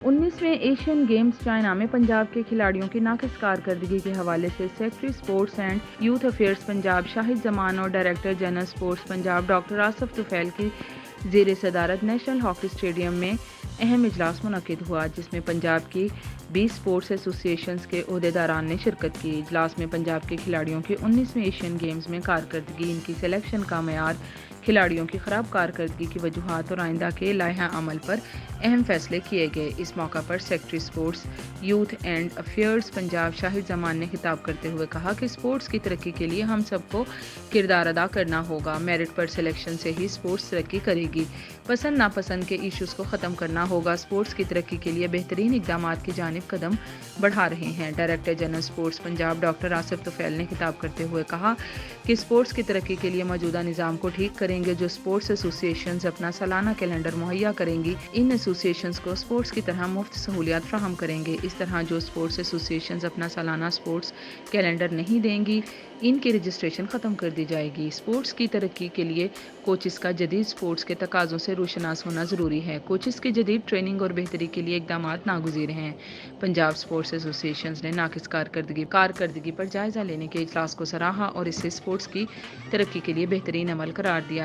19वें Asian games China में पंजाब के खिलाड़ियों की नाक़िस कारकर्दगी के हवाले से secretary sports and youth affairs Punjab Shahid Zaman और director general sports Punjab doctor Asif Tufail की ज़ेर सदारत नेशनल हॉकी स्टेडियम में अहम इजलास मुनक़िद हुआ, जिसमें पंजाब की 20 स्पोर्ट्स एसोसिएशंस के ओहदेदारान ने शिरकत की। इजलास में पंजाब के खिलाड़ियों की 19वें एशियन गेम्स में कारकर्दगी, इनकी सिलेक्शन का मयार, खिलाड़ियों की ख़राब कारकर्दगी की वजूहात और आइंदा के लाइहा अमल पर अहम फैसले किए गए। इस मौका पर secretary sports youth and affairs Punjab Shahid Zaman ने खिताब करते हुए कहा कि स्पोर्ट्स की तरक्की के लिए हम सबको किरदार अदा करना होगा। मेरिट पर सिलेक्शन से ही स्पोर्ट्स तरक्की करेगी। पसंद नापसंद के इश्यूज़ को ख़त्म करना होगा। स्पोर्ट्स की तरक्की के लिए बेहतरीन इक़दाम की जानिब कदम बढ़ा रहे हैं। Director general sports Punjab doctor Asif Tufail ने खिताब करते हुए कहा कि स्पोर्ट्स की तरक्की के लिए मौजूदा निज़ाम को ठीक करेंगे। जो स्पोर्ट्स एसोसिएशंस अपना सालाना कैलेंडर मुहैया करेंगी, इन एसोसिएशंस को स्पोर्ट्स की तरह मुफ्त सहूलियात फ्राहम करेंगे। इस तरह जो स्पोर्ट्स एसोसिएशंस अपना सालाना स्पोर्ट्स कैलेंडर नहीं देंगी, इनकी रजिस्ट्रेशन ख़त्म कर दी जाएगी। स्पोर्ट्स की तरक्की के लिए कोचेस का जदीद स्पोर्ट्स के तकाज़ों से रोशनास होना ज़रूरी है। कोचेस की जदीद ट्रेनिंग और बेहतरी के लिए इक़दाम नागुज़ीर हैं। पंजाब स्पोर्ट्स एसोसिएशंस ने नाक़िस कारकर्दगी पर जायज़ा लेने के इजलास को सराहा और इसे स्पोर्ट्स की तरक्की के लिए बेहतरीन अमल करार दिया।